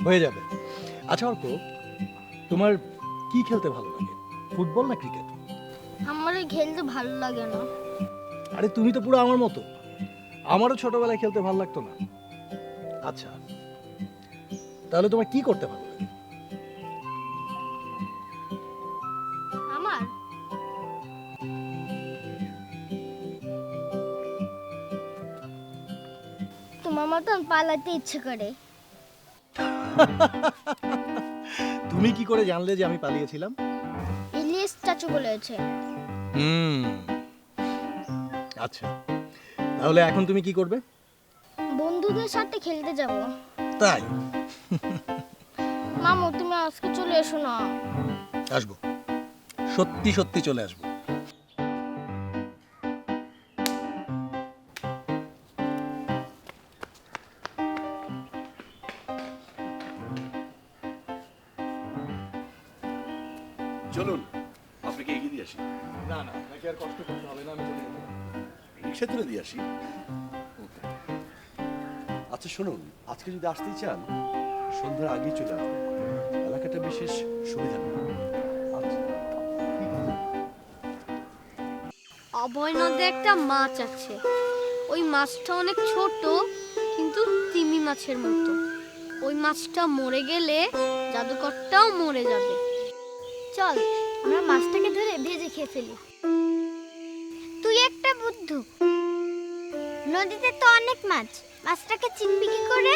হয়ে যাবে। আচ্ছা অর্ক, তোমার কি খেলতে ভালো লাগে, ফুটবল না ক্রিকেট? আমার খেলতে ভালো লাগে না। আরে তুমি তো পুরো আমার মতো, আমারও ছোটবেলায় খেলতে ভালো লাগতো না। আচ্ছা, তাহলে তোমার কি করতে ভালো লাগে? আমার তোমার মতন পালাতে ইচ্ছে করে। তুমি কি করে জানলে যে আমি পালিয়েছিলাম? ইলিশ চাচু বলেছে। হুম, আচ্ছা, তাহলে এখন তুমি কি করবে? বন্ধুদের সাথে খেলতে যাব। তাই? মামু তুমি আজকে চলে এসো না। আসবো, সত্যি সত্যি চলে আসবো। চলুন আপনাকে এগিয়ে দিয়ে আসি। না না, নাকি আর কষ্ট করতে হবে না, আমি চলে যেতে পারবো। রিক্সা তুলে দিয়ে আসি। আচ্ছা শুনুন, আজকে যদি আসতেই চান সন্ধ্যার আগেই চলে আসবেন, এলাকাটা বিশেষ সুবিধা নেই। আচ্ছা ঠিক আছে। অভয় নদে একটা মাছ আছে, ওই মাছটা অনেক ছোট কিন্তু তিমি মাছের মতো। ওই মাছটা মরে গেলে জাদুকরটাও মরে যাবে। চল আমরা মাছটাকে ধরে ভেজে খেয়ে ফেলি। তুই একটা বুদ্ধু, নদীতে তো অনেক মাছ, মাছটাকে চিনবি কি করে?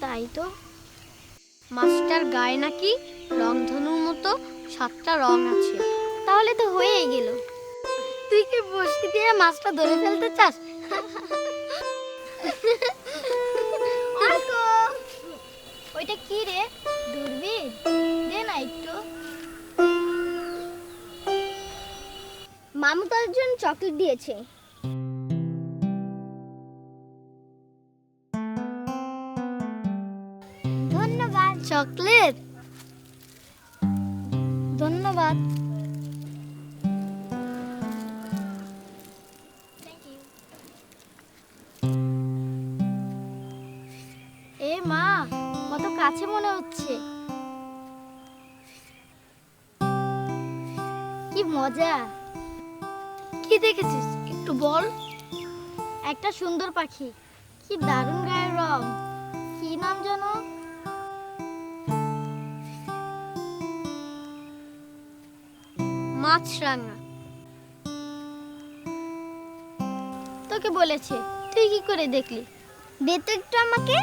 তাই তো। মাছটার গায়ে নাকি রংধনুর মতো 7টা রং আছে। তাহলে তো হয়েই গেল। তুই কি বসি দিয়ে মাছটা ধরে ফেলতে চাস? ওইটা কি রে? দূরবীন দে না একটু। মামু তোর জন্য চকলেট দিয়েছে। ধন্যবাদ। চকলেট? ধন্যবাদ। এ মা, কত কাছে মনে হচ্ছে। কি মজা। কি দেখেছিস একটু বল। একটা সুন্দর পাখি, কি দারুণ গায়ের রং। কি নাম জানো? মাছরাঙা। তোকে বলেছে, তুই কি করে দেখলি? দে তো একটু আমাকে।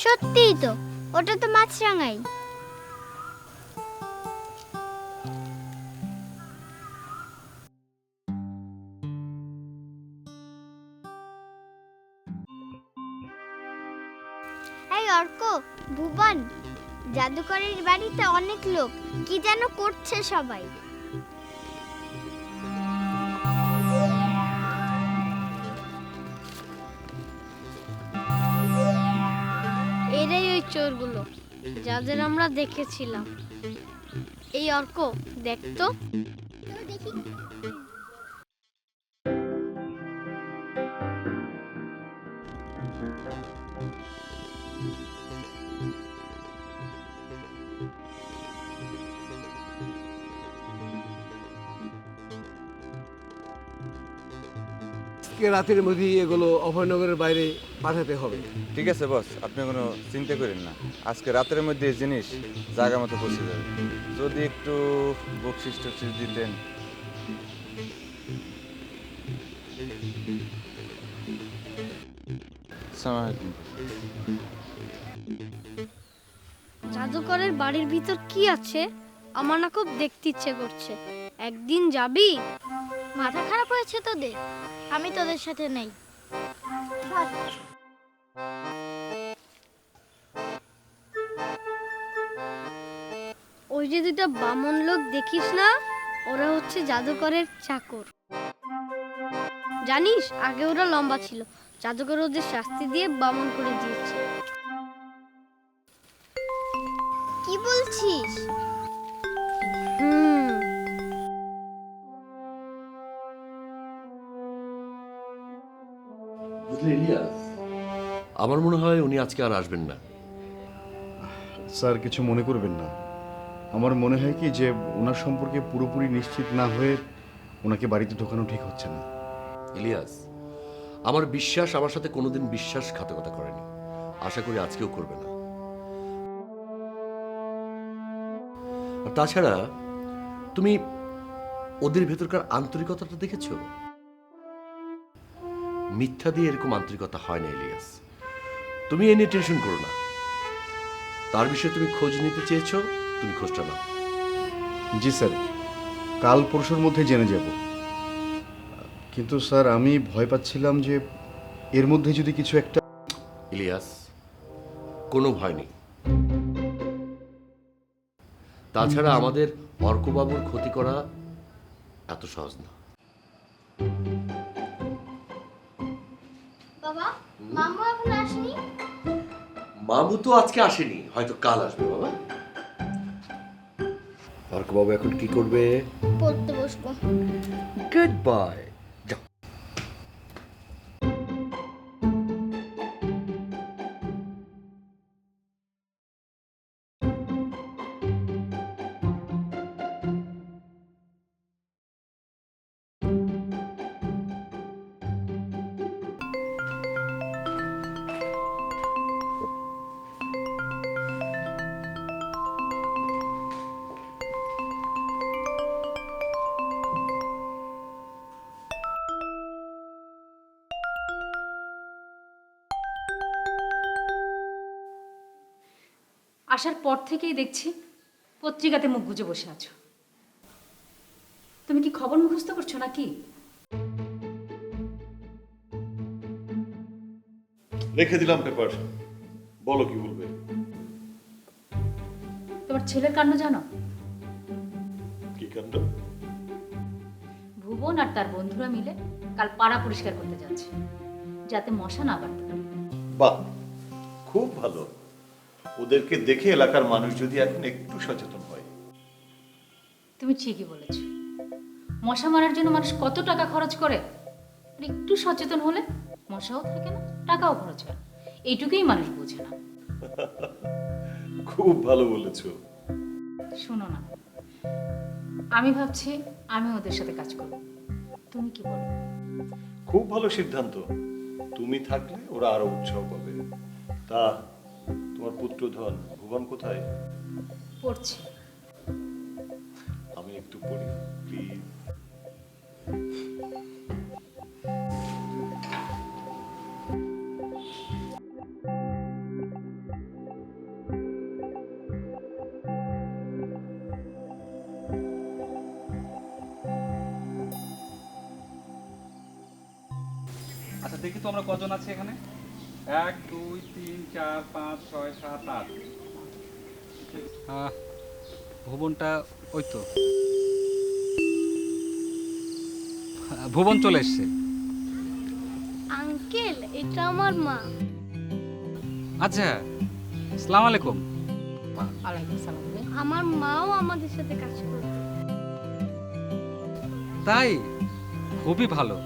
সত্যিই তো, ওটা তো মাছরাঙাই। এই অর্ক, ভুবন, জাদুকরের বাড়িতে অনেক লোক, কি যেন করছে সবাই। এরাই ওই চোরগুলো যাদের আমরা দেখেছিলাম। এই অর্ক, দেখ তো। দেখি। রাতের মধ্যেই এগুলো অভয়নগরের বাইরে পাঠাতে হবে। ঠিক আছে বস, আপনি কোনো চিন্তা করেন না, আজকে রাতের মধ্যে এই জিনিস জায়গা মতো পৌঁছে যাবে। যদি একটু বকশিস টকশিস দিতেন। আসসালামু আলাইকুম। জাদুকরের বাড়ির ভিতর কি আছে আমার না খুব দেখতে ইচ্ছে করছে। একদিন যাবি? মাথা খারাপ হয়েছে তোদের? আমি তোদের সাথে নেই। ওই যে দুটা বামন লোক দেখিস না, ওরা হচ্ছে জাদুকরের চাকর। জানিস আগে ওরা লম্বা ছিল, জাদুকর ওদের শাস্তি দিয়ে বামন করে দিয়েছে। কি বলছিস? হুম। বুঝলে ইলিয়াস, আমার মনে হয় উনি আজকে আর আসবেন না। স্যার কিছু মনে করবেন না, আমার মনে হয় কি যে ওনার সম্পর্কে পুরোপুরি নিশ্চিত না হয়ে ওনাকে বাড়িতে ঢোকানো ঠিক হচ্ছে না। ইলিয়াস, আমার বিশ্বাস আমার সাথে কোনোদিন বিশ্বাসঘাতকতা করেনি, আশা করি আজকেও করবে না। আর তাছাড়া তুমি ওদের ভেতরকার আন্তরিকতাটা দেখেছো? মিথ্যা দিয়ে এরকম আন্তরিকতা হয় না ইলিয়াস। তুমি এ নিয়ে টেনশন করো না, তার বিষয়ে তুমি খোঁজ নিতে চেয়েছো, তুমি খোঁজটা নাও। জি স্যার, কাল পরশুর মধ্যে জেনে যাব। কিন্তু স্যার আমি ভয় পাচ্ছিলাম যে এর মধ্যে যদি কিছু একটা। ইলিয়াস, কোনো ভয় নেই। তাছাড়া আমাদের অর্কবাবুর ক্ষতি করা এত সহজ না। বাবা, মামু এখন আসেনি? মামু তো আজকে আসেনি, হয়তো কাল আসবে বাবা। অর্কবাবু এখন কি করবে? পড়তে বসবো। Good bye. যাও। আসার পর থেকেই দেখছি পত্রিকাতে মুখ গুজে বসে আছো। তুমি কি খবর মুখস্থ করছো নাকি? রেখে দিলাম পেপার, বলো কি বলবে। তোমার ছেলের কাণ্ড জানো? কি কাণ্ড? ভুবন আর তার বন্ধুরা মিলে কাল পাড়া পরিষ্কার করতে যাচ্ছে, যাতে মশা না বাড়তে পারে। বাহ, খুব ভালো। ওদেরকে দেখে এলাকার মানুষ যদি এখন একটু সচেতন হয়। তুমি ঠিকই বলেছ, মশা মারার জন্য মানুষ কত টাকা খরচ করে, আর একটু সচেতন হলে মশাও থাকে না, টাকাও খরচ হয়। এইটুকুই মানুষ বোঝে না। খুব ভালো বলেছো। শোনো না, আমি ভাবছি আমি ওদের সাথে কাজ করব, তুমি কি বলো? খুব ভালো সিদ্ধান্ত। তুমি থাকলে ওরা আরো উৎসাহ পাবে। তা তোমার পুত্রধন ভুবন কোথায়? পড়ছি। আমি একটু পড়ি প্লিজ। আচ্ছা দেখি তো আমরা কজন আছি এখানে। 1 2 3 4 5 6 7 8। ভুবনটা ওই তো, ভুবন চলে এসছে। আঙ্কেল, এটা আমার মা। আচ্ছা, আসসালামু আলাইকুম। আলাইকুম সালাম। আমার মাও আমাদের সাথে কাজ করবে। তাই? খুবই ভালো।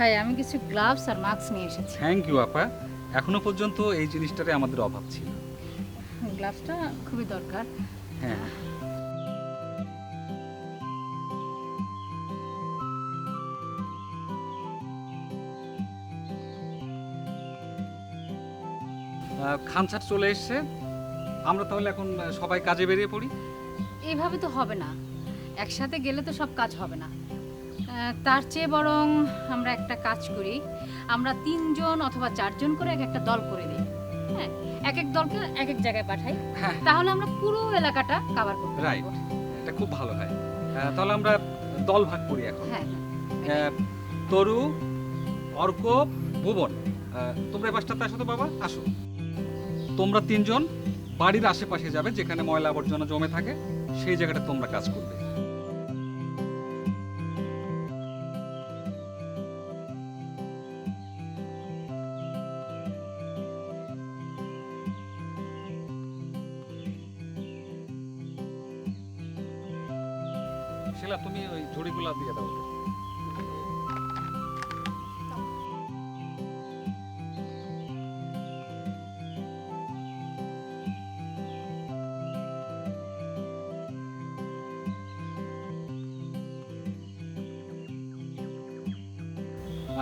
ভাই, আমি কিছু গ্লাভস আর মাস্ক নিয়ে এসেছি। থ্যাংক ইউ আপা, এখনো পর্যন্ত এই জিনিসটারে আমাদের অভাব ছিল। গ্লাভসটা খুবই দরকার। হ্যাঁ, খান স্যার চলে এসছে, আমরা তাহলে এখন সবাই কাজে বেরিয়ে পড়ি। এইভাবে তো হবে না, একসাথে গেলে তো সব কাজ হবে না। তার চেয়ে বরং আমরা একটা কাজ করি, আমরা 3 জন অথবা 4 জন করে একটা দল করে দিই। হ্যাঁ, এক এক দলকে এক এক জায়গায় পাঠাই, হ্যাঁ। তাহলে আমরা পুরো এলাকাটা কভার করতে রাইট, পারবো। এটা খুব ভালো হয়। তাহলে আমরা দল ভাগ করি এখন। হ্যাঁ, তরু, অর্ক, ভুবন, তোমরা এই বাসটাতে আসো তো বাবা, আসো। তোমরা 3 জন বাড়ির আশেপাশে যাবে, যেখানে ময়লা আবর্জনা জমে থাকে সেই জায়গাটা তোমরা কাজ করবে। শিলা, তুমি ওই ঝুড়িগুলা দিয়ে দাও।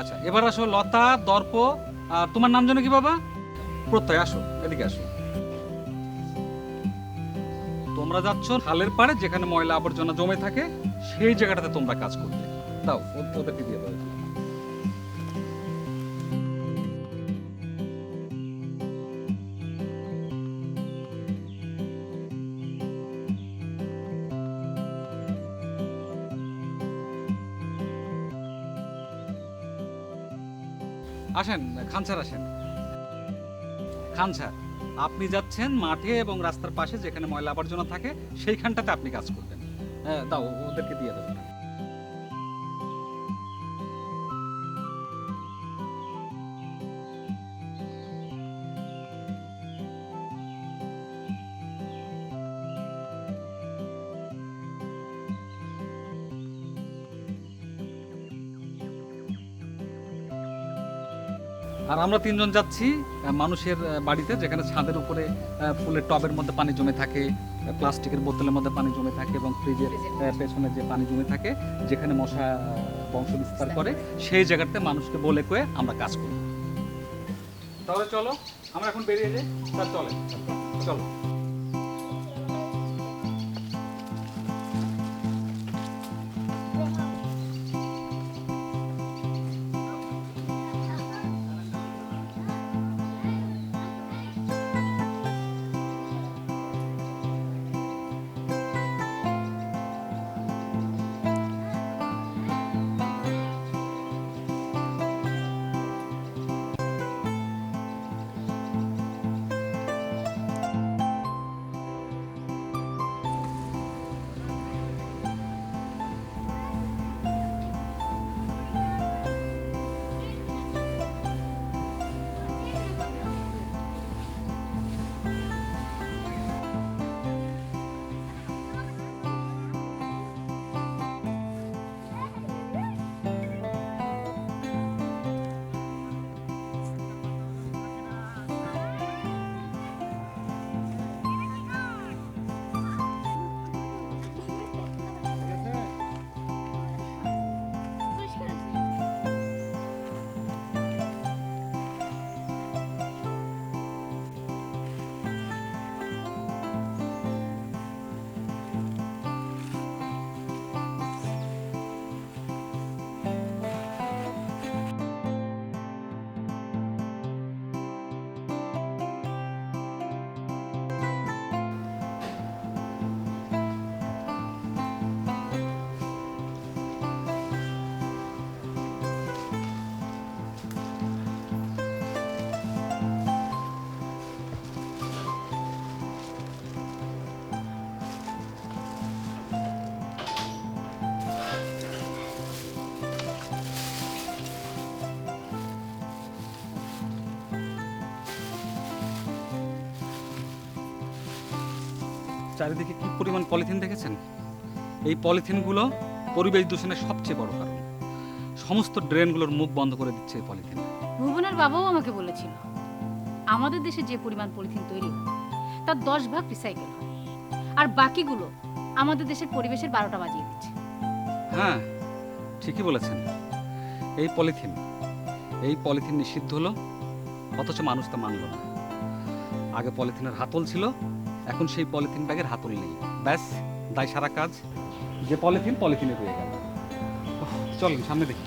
আচ্ছা, এবার আসো লতা, দর্প, আর তোমার নাম যেন কি বাবা? প্রত্যয়, আসো এদিকে আসো। তোমরা যাচ্ছ খালের পাড়ে যেখানে ময়লা আবর্জনা জমে থাকে, সেই জায়গাটাতে তোমরা কাজ করবে। দাও, ওদেরকে দিয়ে দাও। আসেন খান স্যার, আসেন। খান স্যার, আপনি যাচ্ছেন মাঠে এবং রাস্তার পাশে যেখানে ময়লা আবর্জনা থাকে সেইখানটাতে আপনি কাজ করবেন। হ্যাঁ, দাও, ওদেরকে দিয়ে দাও। আর আমরা তিনজন যাচ্ছি মানুষের বাড়িতে, যেখানে ছাদের উপরে ফুলের টবের মধ্যে পানি জমে থাকে, প্লাস্টিকের বোতলের মধ্যে পানি জমে থাকে এবং ফ্রিজের পেছনে যে পানি জমে থাকে, যেখানে মশা বংশ বিস্তার করে, সেই জায়গাতে মানুষকে বলে কয়ে আমরা কাজ করি। তাহলে চলো, আমরা এখন বেরিয়ে যাই। স্যার চলে, চলো। চারিদিকে কি পরিমাণ পলিথিন দেখেছেন? এই পলিথিনগুলো পরিবেশ দূষণের সবচেয়ে বড় কারণ। সমস্ত ড্রেনগুলোর মুখ বন্ধ করে দিচ্ছে এই পলিথিন। ভুবনের বাবাও আমাকে বলেছিল আমাদের দেশে যে পরিমাণ পলিথিন তৈরি হয় তার 10 ভাগ রিসাইকেল হয়, আর বাকিগুলো আমাদের দেশের পরিবেশের 12টা বাজিয়ে দিচ্ছে। হ্যাঁ, ঠিকই বলেছেন। এই পলিথিন নিষিদ্ধ হলো, অথচ মানুষ তা মানল না। আগে পলিথিনের হাতল ছিল, এখন সেই পলিথিন ব্যাগের হাতল নেই। ব্যাস, দায় সারা কাজ। যে পলিথিনে রয়ে গেল। চলেন সামনে দেখি।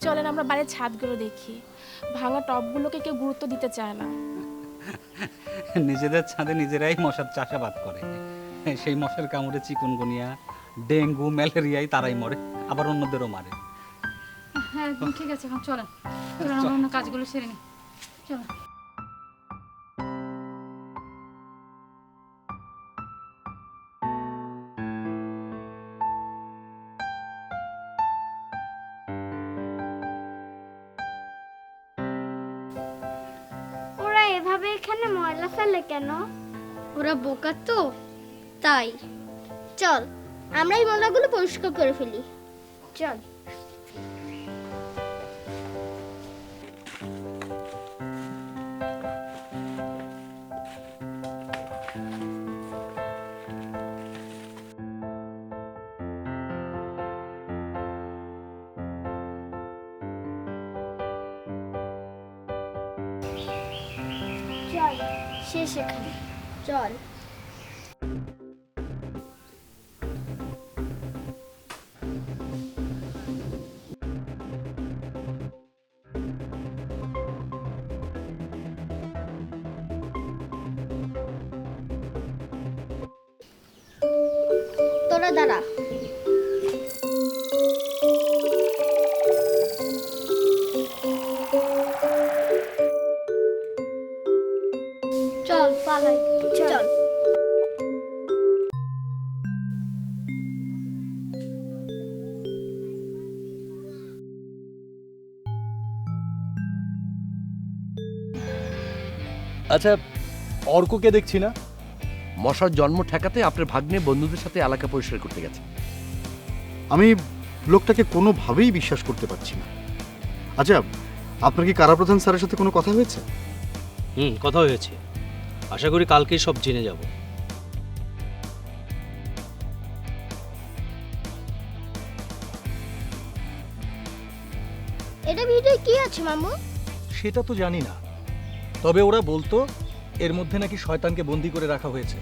চলেন আমরা বাড়ির ছাদগুলো দেখি। ভাঙা টবগুলোকে কেউ গুরুত্ব দিতে চায় না। নিজেদের ছাদে নিজেরাই মশার চাষাবাদ করে, সেই মশার কামড়ে চিকুনগুনিয়া, ডেঙ্গু, ম্যালেরিয়ায় তারাই মরে, আবার অন্যদেরও মারে। হ্যাঁ একদম ঠিক আছে, এখন চলেন চলেন আমরা অন্য কাজগুলো সেরে নিই, চলেন। ওরা এভাবে এখানে ময়লা ফেলে কেন? ওরা বোকা তো, তাই। চল আমরা এই ময়লাগুলো পরিষ্কার করে ফেলি, চল। চল শেষ এখানে, চল। তোরা দাঁড়া। চল পালাই, চল। আচ্ছা, অর্ককে দেখছি না। মশার জন্ম ঠেকাতে আপনার ভাগ্নে বন্ধুদের সাথে এলাকা পরিষ্কার করতে গেছে। আমি লোকটাকে কোনোভাবেই বিশ্বাস করতে পারছি না। আচ্ছা, আপনার কি কারাপ্রধান স্যারের সাথে কোনো কথা হয়েছে? কথা হয়েছে, আশা করি কালকেই সব জেনে যাব। এটা ভিডিও কি আছে মামু? সেটা তো জানি না, তবে ওরা বলতো এর মধ্যে নাকি শয়তানকে বন্দি করে রাখা হয়েছে।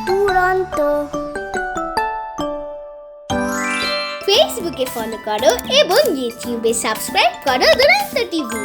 দুরন্ত। ফেসবুকে ফলো করো এবং ইউটিউবে সাবস্ক্রাইব করো দুরন্ত টিভি।